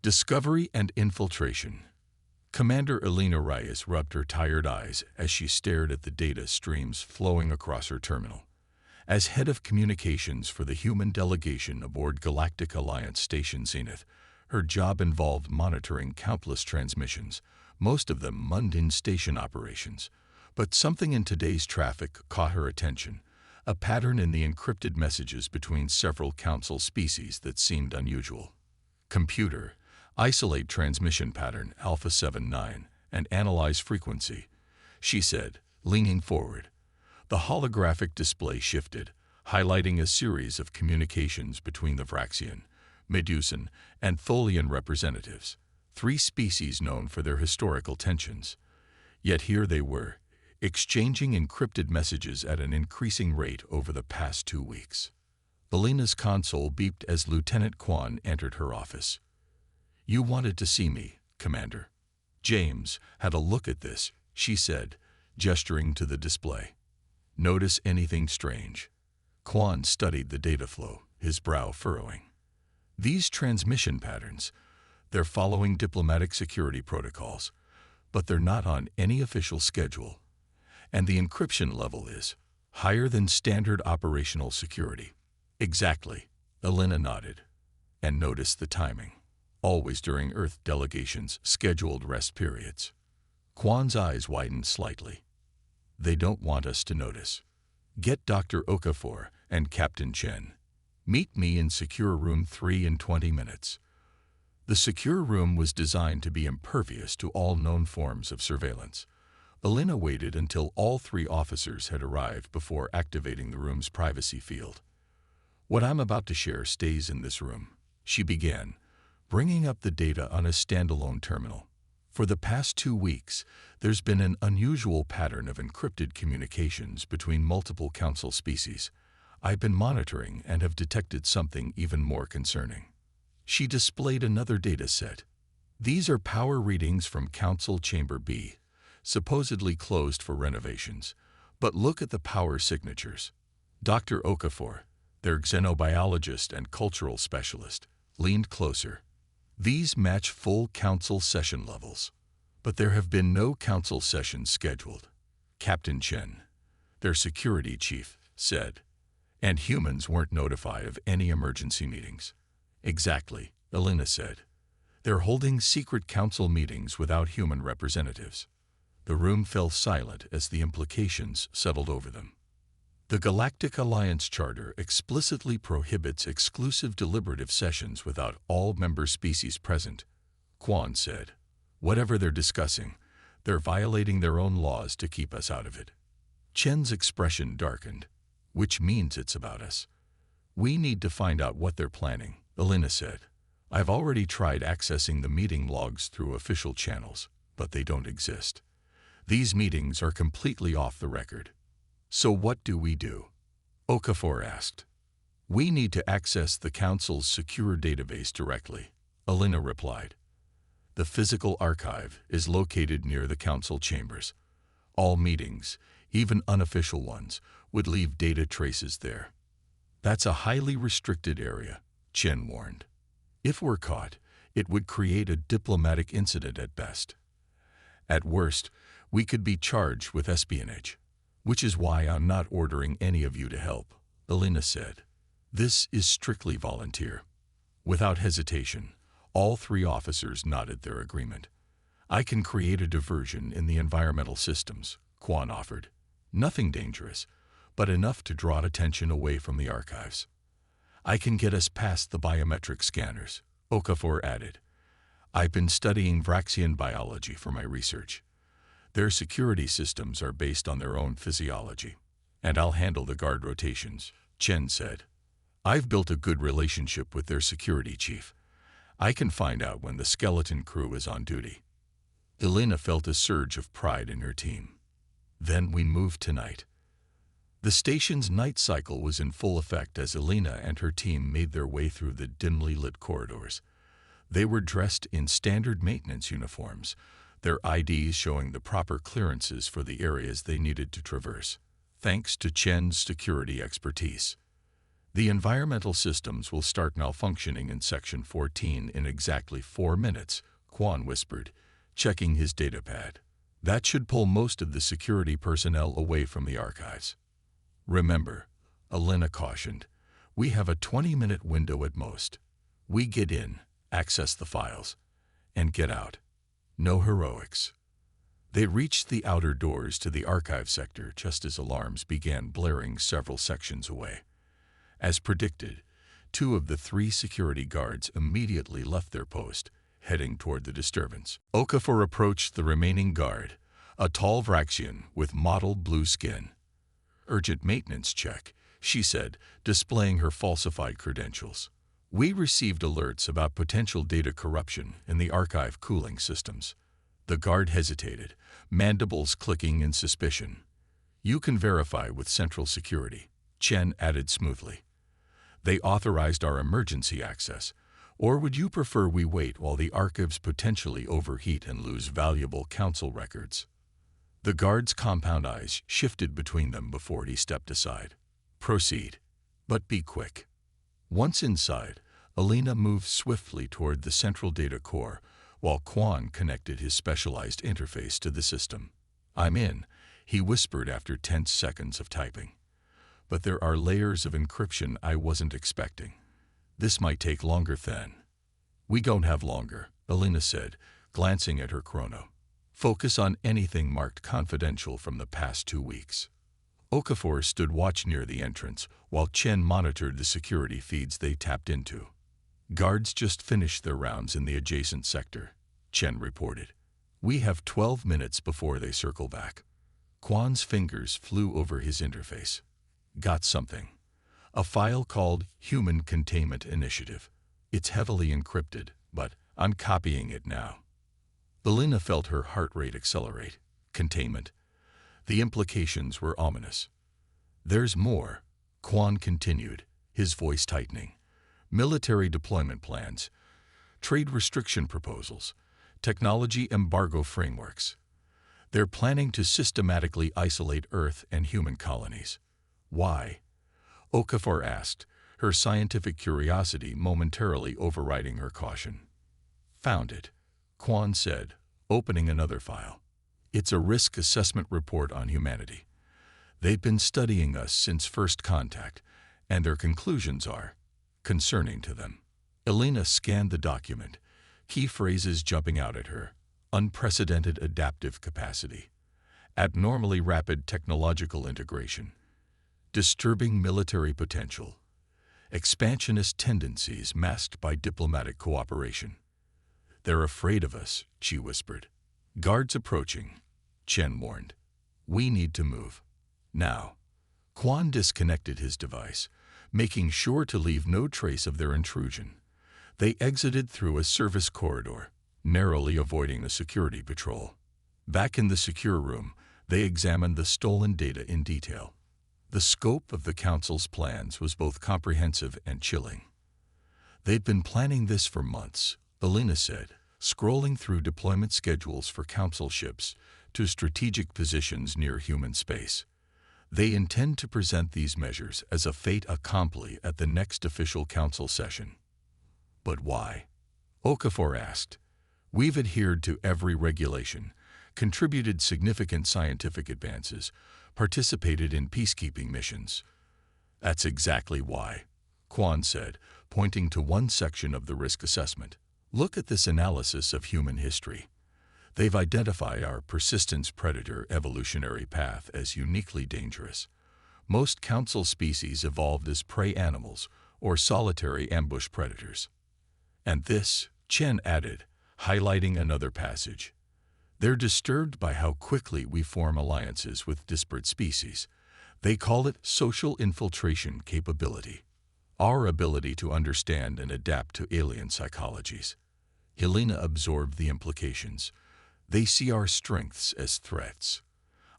Discovery and infiltration. Commander Elena Reyes rubbed her tired eyes as she stared at the data streams flowing across her terminal. As head of communications for the human delegation aboard Galactic Alliance Station Zenith, her job involved monitoring countless transmissions, most of them mundane station operations. But something in today's traffic caught her attention, a pattern in the encrypted messages between several Council species that seemed unusual. Computer, isolate transmission pattern Alpha 79 and analyze frequency, she said, leaning forward. The holographic display shifted, highlighting a series of communications between the Vraxian, Medusan, and Tholian representatives, three species known for their historical tensions. Yet here they were, exchanging encrypted messages at an increasing rate over the past 2 weeks. Elena's console beeped as Lieutenant Quan entered her office. "You wanted to see me, Commander." James had a look at this, she said, gesturing to the display. "Notice anything strange?" Quan studied the data flow, his brow furrowing. "These transmission patterns, they're following diplomatic security protocols, but they're not on any official schedule. And the encryption level is higher than standard operational security." "Exactly," Elena nodded, and noticed the timing. Always during Earth delegations' scheduled rest periods. Quan's eyes widened slightly. "They don't want us to notice. Get Dr. Okafor and Captain Chen. Meet me in Secure Room 3 in 20 minutes." The secure room was designed to be impervious to all known forms of surveillance. Elena waited until all 3 officers had arrived before activating the room's privacy field. "What I'm about to share stays in this room," she began, bringing up the data on a standalone terminal. "For the past 2 weeks, there's been an unusual pattern of encrypted communications between multiple Council species. I've been monitoring and have detected something even more concerning." She displayed another data set. "These are power readings from Council Chamber B, supposedly closed for renovations. But look at the power signatures." Dr. Okafor, their xenobiologist and cultural specialist, leaned closer. "These match full Council session levels. But there have been no Council sessions scheduled." Captain Chen, their security chief, said. "And humans weren't notified of any emergency meetings." "Exactly," Elena said. "They're holding secret Council meetings without human representatives." The room fell silent as the implications settled over them. "The Galactic Alliance Charter explicitly prohibits exclusive deliberative sessions without all member species present," Quan said. "Whatever they're discussing, they're violating their own laws to keep us out of it." Chen's expression darkened. "Which means it's about us." "We need to find out what they're planning," Elena said. "I've already tried accessing the meeting logs through official channels, but they don't exist. These meetings are completely off the record." "So what do we do?" Okafor asked. "We need to access the Council's secure database directly," Elena replied. "The physical archive is located near the Council chambers. All meetings, even unofficial ones, would leave data traces there." "That's a highly restricted area," Chen warned. "If we're caught, it would create a diplomatic incident at best. At worst, we could be charged with espionage. Which is why I'm not ordering any of you to help," Elena said. "This is strictly volunteer." Without hesitation, all 3 officers nodded their agreement. "I can create a diversion in the environmental systems," Quan offered. "Nothing dangerous, but enough to draw attention away from the archives." "I can get us past the biometric scanners," Okafor added. "I've been studying Vraxian biology for my research. Their security systems are based on their own physiology. And I'll handle the guard rotations," Chen said. "I've built a good relationship with their security chief. I can find out when the skeleton crew is on duty." Elena felt a surge of pride in her team. "Then we move tonight." The station's night cycle was in full effect as Elena and her team made their way through the dimly lit corridors. They were dressed in standard maintenance uniforms, their IDs showing the proper clearances for the areas they needed to traverse, thanks to Chen's security expertise. The environmental systems will start malfunctioning in Section 14 in exactly 4 minutes, Quan whispered, checking his datapad. That should pull most of the security personnel away from the archives. Remember, Alina cautioned, we have a 20-minute window at most. We get in, access the files, and get out. No heroics. They reached the outer doors to the archive sector just as alarms began blaring several sections away. As predicted, 2 of the 3 security guards immediately left their post, heading toward the disturbance. Okafor approached the remaining guard, a tall Vraxian with mottled blue skin. Urgent maintenance check, she said, displaying her falsified credentials. We received alerts about potential data corruption in the archive cooling systems. The guard hesitated, mandibles clicking in suspicion. You can verify with Central Security, Chen added smoothly. They authorized our emergency access, or would you prefer we wait while the archives potentially overheat and lose valuable council records? The guard's compound eyes shifted between them before he stepped aside. Proceed, but be quick. Once inside, Alina moved swiftly toward the central data core, while Quan connected his specialized interface to the system. I'm in, he whispered after tense seconds of typing. But there are layers of encryption I wasn't expecting. This might take longer than. We don't have longer, Alina said, glancing at her chrono. Focus on anything marked confidential from the past 2 weeks. Okafor stood watch near the entrance, while Chen monitored the security feeds they tapped into. Guards just finished their rounds in the adjacent sector, Chen reported. We have 12 minutes before they circle back. Quan's fingers flew over his interface. Got something. A file called Human Containment Initiative. It's heavily encrypted, but I'm copying it now. Alina felt her heart rate accelerate. Containment. The implications were ominous. There's more, Quan continued, his voice tightening. Military deployment plans, trade restriction proposals, technology embargo frameworks. They're planning to systematically isolate Earth and human colonies. Why? Okafor asked, her scientific curiosity momentarily overriding her caution. Found it, Quan said, opening another file. It's a risk assessment report on humanity. They've been studying us since first contact, and their conclusions are concerning to them. Alina scanned the document, key phrases jumping out at her. Unprecedented adaptive capacity. Abnormally rapid technological integration. Disturbing military potential. Expansionist tendencies masked by diplomatic cooperation. They're afraid of us, she whispered. Guards approaching, Chen warned. We need to move. Now. Quan disconnected his device, making sure to leave no trace of their intrusion. They exited through a service corridor, narrowly avoiding a security patrol. Back in the secure room, they examined the stolen data in detail. The scope of the Council's plans was both comprehensive and chilling. They'd been planning this for months, Alina said, scrolling through deployment schedules for Council ships to strategic positions near human space. They intend to present these measures as a fait accompli at the next official Council session. But why? Okafor asked. We've adhered to every regulation, contributed significant scientific advances, participated in peacekeeping missions. That's exactly why, Quan said, pointing to one section of the risk assessment. Look at this analysis of human history. They've identified our persistence predator evolutionary path as uniquely dangerous. Most Council species evolved as prey animals or solitary ambush predators. And this, Chen added, highlighting another passage. They're disturbed by how quickly we form alliances with disparate species. They call it social infiltration capability. Our ability to understand and adapt to alien psychologies. Helena absorbed the implications. They see our strengths as threats.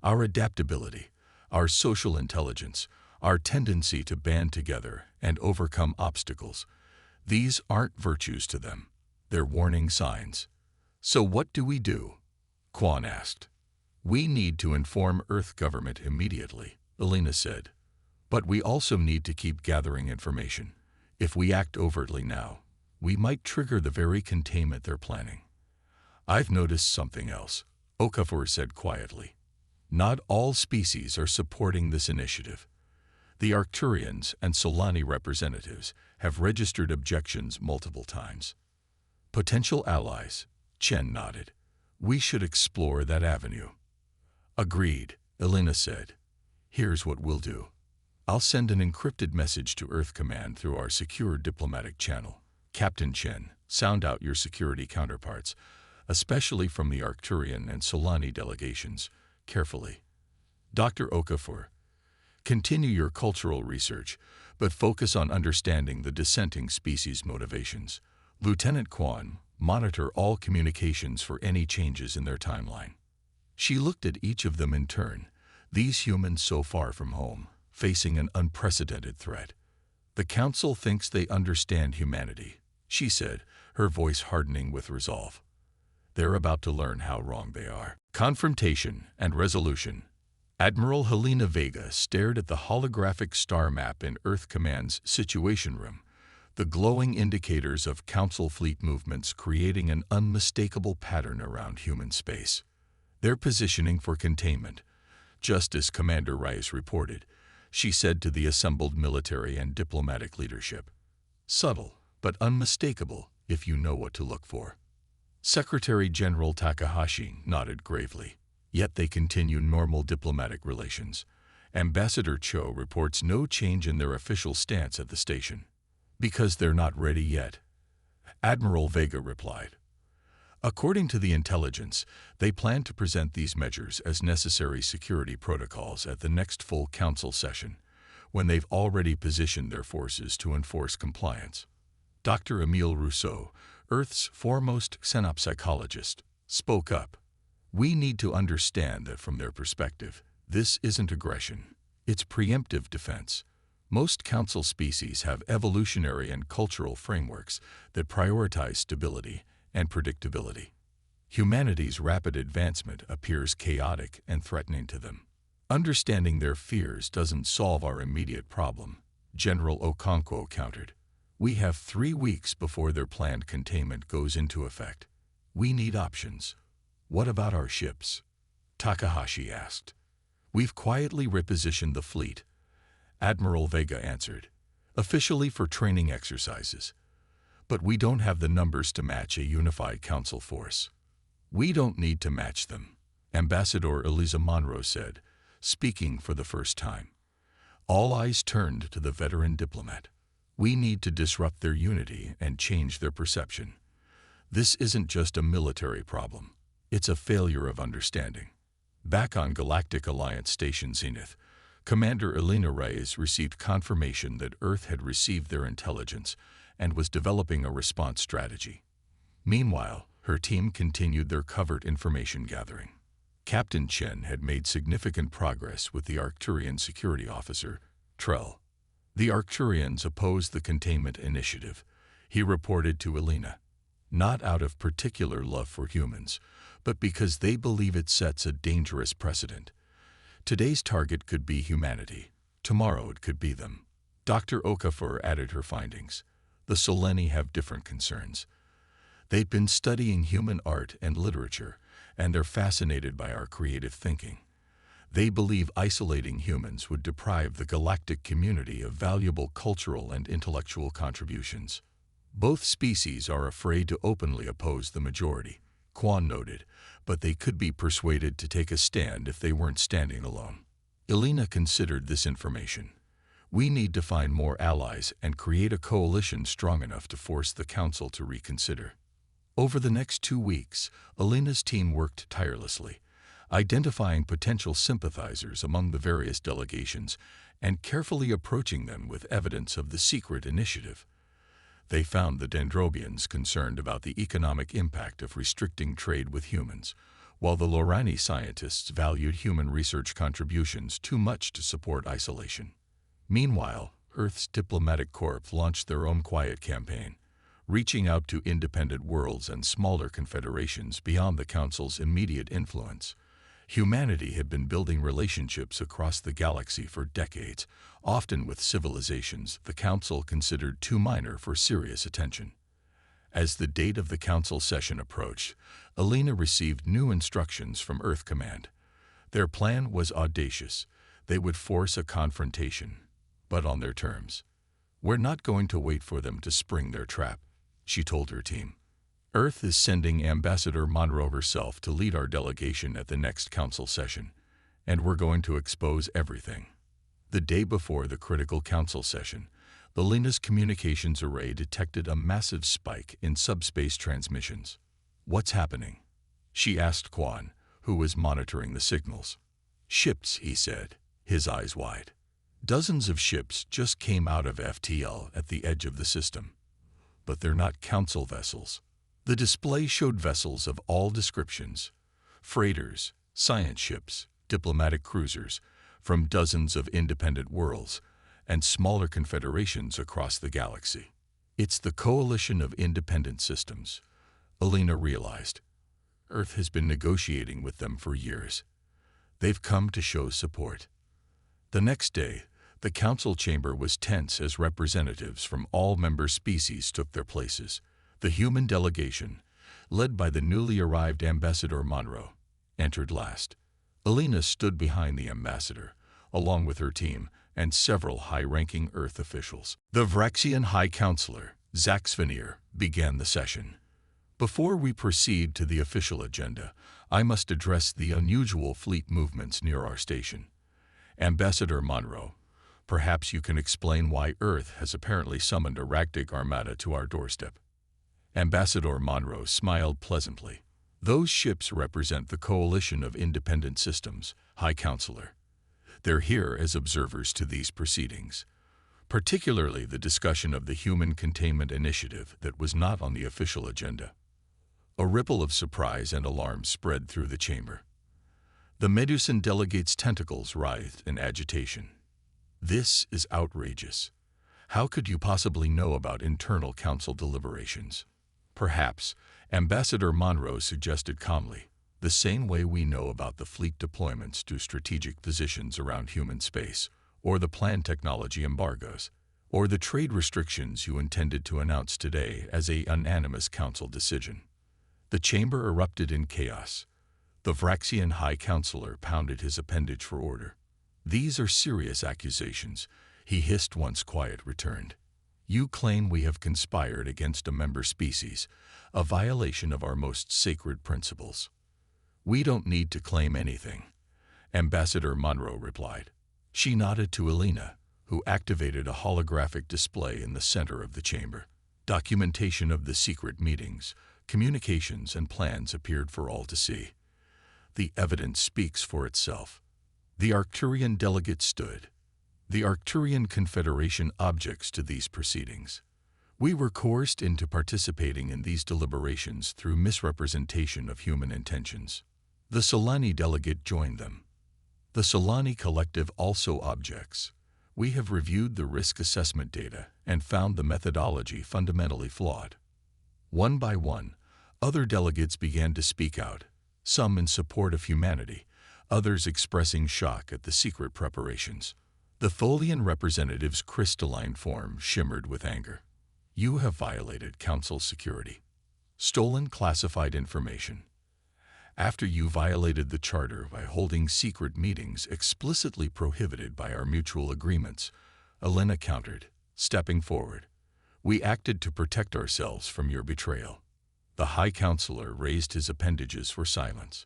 Our adaptability, our social intelligence, our tendency to band together and overcome obstacles. These aren't virtues to them. They're warning signs. So what do we do? Quan asked. We need to inform Earth government immediately, Alina said. But we also need to keep gathering information. If we act overtly now, we might trigger the very containment they're planning. I've noticed something else, Okafor said quietly. Not all species are supporting this initiative. The Arcturians and Solani representatives have registered objections multiple times. Potential allies, Chen nodded. We should explore that avenue. Agreed, Elena said. Here's what we'll do. I'll send an encrypted message to Earth Command through our secure diplomatic channel. Captain Chen, sound out your security counterparts, especially from the Arcturian and Solani delegations, carefully. Dr. Okafor, continue your cultural research, but focus on understanding the dissenting species' motivations. Lieutenant Quan, monitor all communications for any changes in their timeline. She looked at each of them in turn, these humans so far from home, facing an unprecedented threat. The Council thinks they understand humanity, she said, her voice hardening with resolve. They're about to learn how wrong they are. Confrontation and resolution. Admiral Helena Vega stared at the holographic star map in Earth Command's Situation Room, the glowing indicators of Council fleet movements creating an unmistakable pattern around human space. They're positioning for containment, just as Commander Rice reported, she said to the assembled military and diplomatic leadership. Subtle, but unmistakable if you know what to look for. Secretary General Takahashi nodded gravely. Yet they continue normal diplomatic relations. Ambassador Cho reports no change in their official stance at the station. Because they're not ready yet, Admiral Vega replied. According to the intelligence, they plan to present these measures as necessary security protocols at the next full council session, when they've already positioned their forces to enforce compliance. Dr. Emile Rousseau, Earth's foremost xenopsychologist, spoke up. We need to understand that from their perspective, this isn't aggression, it's preemptive defense. Most council species have evolutionary and cultural frameworks that prioritize stability and predictability. Humanity's rapid advancement appears chaotic and threatening to them. Understanding their fears doesn't solve our immediate problem, General Okonkwo countered. We have 3 weeks before their planned containment goes into effect. We need options. What about our ships? Takahashi asked. We've quietly repositioned the fleet, Admiral Vega answered, officially for training exercises. But we don't have the numbers to match a unified council force. We don't need to match them, Ambassador Eliza Monroe said, speaking for the first time. All eyes turned to the veteran diplomat. We need to disrupt their unity and change their perception. This isn't just a military problem. It's a failure of understanding. Back on Galactic Alliance Station Zenith, Commander Elena Reyes received confirmation that Earth had received their intelligence and was developing a response strategy. Meanwhile, her team continued their covert information gathering. Captain Chen had made significant progress with the Arcturian security officer, Trell. The Arcturians opposed the containment initiative, he reported to Elena, not out of particular love for humans, but because they believe it sets a dangerous precedent. Today's target could be humanity. Tomorrow it could be them. Dr. Okafor added her findings. The Soleni have different concerns. They've been studying human art and literature, and they're fascinated by our creative thinking. They believe isolating humans would deprive the galactic community of valuable cultural and intellectual contributions. Both species are afraid to openly oppose the majority, Quan noted, but they could be persuaded to take a stand if they weren't standing alone. Elena considered this information. We need to find more allies and create a coalition strong enough to force the Council to reconsider. Over the next 2 weeks, Elena's team worked tirelessly, identifying potential sympathizers among the various delegations and carefully approaching them with evidence of the secret initiative. They found the Dendrobians concerned about the economic impact of restricting trade with humans, while the Lorani scientists valued human research contributions too much to support isolation. Meanwhile, Earth's diplomatic corps launched their own quiet campaign, reaching out to independent worlds and smaller confederations beyond the Council's immediate influence. Humanity had been building relationships across the galaxy for decades, often with civilizations the Council considered too minor for serious attention. As the date of the Council session approached, Alina received new instructions from Earth Command. Their plan was audacious. They would force a confrontation, but on their terms. "We're not going to wait for them to spring their trap," she told her team. "Earth is sending Ambassador Monroe herself to lead our delegation at the next Council session, and we're going to expose everything." The day before the critical Council session, Alina's communications array detected a massive spike in subspace transmissions. "What's happening?" she asked Quan, who was monitoring the signals. "Ships," he said, his eyes wide. "Dozens of ships just came out of FTL at the edge of the system. But they're not Council vessels." The display showed vessels of all descriptions: freighters, science ships, diplomatic cruisers, from dozens of independent worlds, and smaller confederations across the galaxy. "It's the coalition of independent systems," Alina realized. Earth has been negotiating with them for years. They've come to show support. The next day, the Council chamber was tense as representatives from all member species took their places. The human delegation, led by the newly arrived Ambassador Monroe, entered last. Alina stood behind the ambassador, along with her team and several high-ranking Earth officials. The Vraxian High Counselor, Zax Veneer, began the session. "Before we proceed to the official agenda, I must address the unusual fleet movements near our station. Ambassador Monroe, perhaps you can explain why Earth has apparently summoned a Galactic armada to our doorstep." Ambassador Monroe smiled pleasantly. "Those ships represent the coalition of independent systems, High Counselor. They're here as observers to these proceedings, particularly the discussion of the Human Containment Initiative that was not on the official agenda." A ripple of surprise and alarm spread through the chamber. The Medusan delegate's tentacles writhed in agitation. "This is outrageous. How could you possibly know about internal Council deliberations?" "Perhaps," Ambassador Monroe suggested calmly, "the same way we know about the fleet deployments to strategic positions around human space, or the planned technology embargoes, or the trade restrictions you intended to announce today as a unanimous Council decision." The chamber erupted in chaos. The Vraxian High Counselor pounded his appendage for order. "These are serious accusations," he hissed once quiet returned. "You claim we have conspired against a member species, a violation of our most sacred principles." "We don't need to claim anything," Ambassador Monroe replied. She nodded to Alina, who activated a holographic display in the center of the chamber. Documentation of the secret meetings, communications, and plans appeared for all to see. The evidence speaks for itself. The Arcturian delegate stood. "The Arcturian Confederation objects to these proceedings. We were coerced into participating in these deliberations through misrepresentation of human intentions." The Solani delegate joined them. "The Solani Collective also objects. We have reviewed the risk assessment data and found the methodology fundamentally flawed." One by one, other delegates began to speak out, some in support of humanity, others expressing shock at the secret preparations. The Tholian representative's crystalline form shimmered with anger. "You have violated Council security. Stolen classified information. After you violated the Charter by holding secret meetings explicitly prohibited by our mutual agreements," Alina countered, stepping forward. "We acted to protect ourselves from your betrayal." The High Counselor raised his appendages for silence.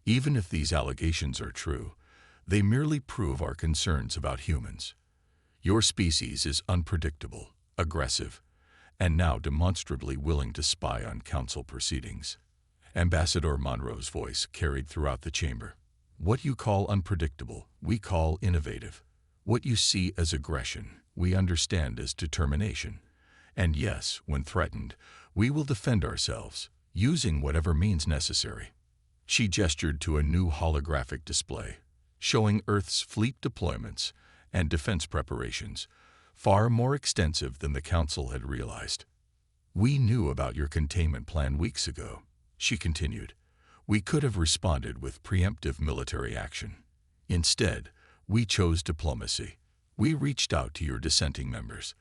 "Even if these allegations are true, they merely prove our concerns about humans. Your species is unpredictable, aggressive, and now demonstrably willing to spy on Council proceedings." Ambassador Monroe's voice carried throughout the chamber. "What you call unpredictable, we call innovative. What you see as aggression, we understand as determination. And yes, when threatened, we will defend ourselves, using whatever means necessary." She gestured to a new holographic display, showing Earth's fleet deployments and defense preparations, far more extensive than the Council had realized. "We knew about your containment plan weeks ago," she continued. We could have responded with preemptive military action. Instead, we chose diplomacy. We reached out to your dissenting members.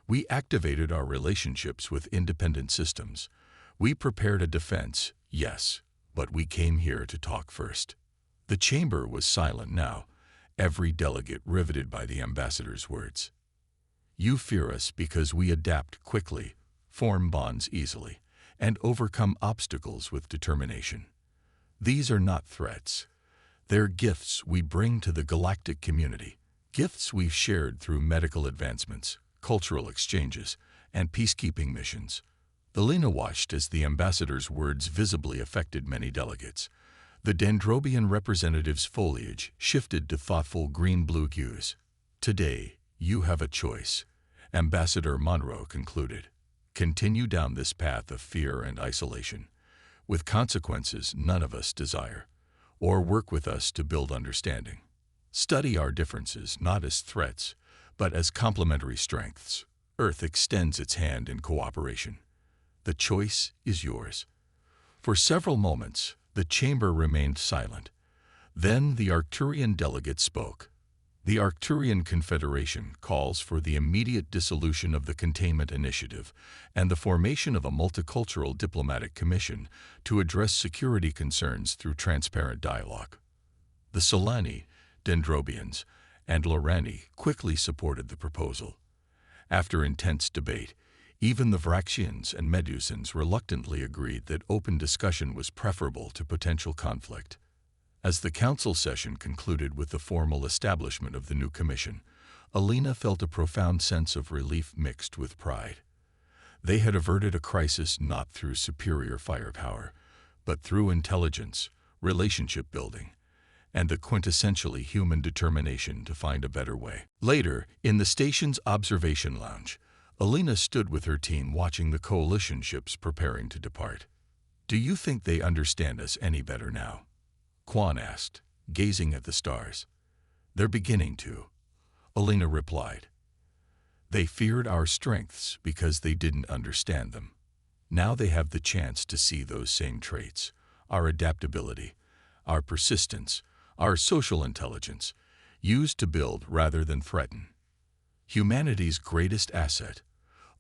We activated our relationships with independent systems. We prepared a defense, yes, but we came here to talk first. The chamber was silent now, every delegate riveted by the ambassador's words. You fear us because we adapt quickly, form bonds easily, and overcome obstacles with determination. These are not threats. They're gifts we bring to the galactic community, gifts we've shared through medical advancements, cultural exchanges, and peacekeeping missions. Alina watched as the ambassador's words visibly affected many delegates. The Dendrobian representative's foliage shifted to thoughtful green-blue hues. Today, you have a choice, Ambassador Monroe concluded. Continue down this path of fear and isolation, with consequences none of us desire, or work with us to build understanding. Study our differences not as threats, but as complementary strengths. Earth extends its hand in cooperation. The choice is yours. For several moments, the chamber remained silent. Then the Arcturian delegate spoke. The Arcturian Confederation calls for the immediate dissolution of the Containment Initiative and the formation of a multicultural diplomatic commission to address security concerns through transparent dialogue. The Solani, Dendrobians, and Lorani quickly supported the proposal. After intense debate, even the Vraxians and Medusans reluctantly agreed that open discussion was preferable to potential conflict. As the council session concluded with the formal establishment of the new commission, Alina felt a profound sense of relief mixed with pride. They had averted a crisis not through superior firepower, but through intelligence, relationship building, and the quintessentially human determination to find a better way. Later, in the station's observation lounge, Alina stood with her team watching the coalition ships preparing to depart. Do you think they understand us any better now? Quan asked, gazing at the stars. They're beginning to, Alina replied. They feared our strengths because they didn't understand them. Now they have the chance to see those same traits, our adaptability, our persistence, our social intelligence, used to build rather than threaten. Humanity's greatest asset,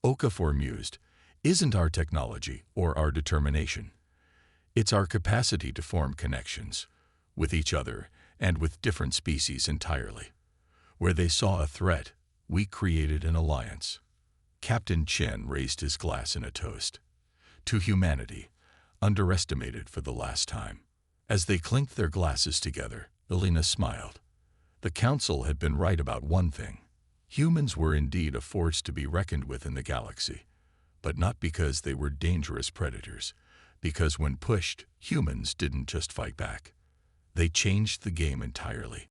Okafor mused, isn't our technology or our determination. It's our capacity to form connections, with each other and with different species entirely. Where they saw a threat, we created an alliance. Captain Chen raised his glass in a toast. To humanity, underestimated for the last time. As they clinked their glasses together, Alina smiled. The council had been right about one thing. Humans were indeed a force to be reckoned with in the galaxy, but not because they were dangerous predators, because when pushed, humans didn't just fight back. They changed the game entirely.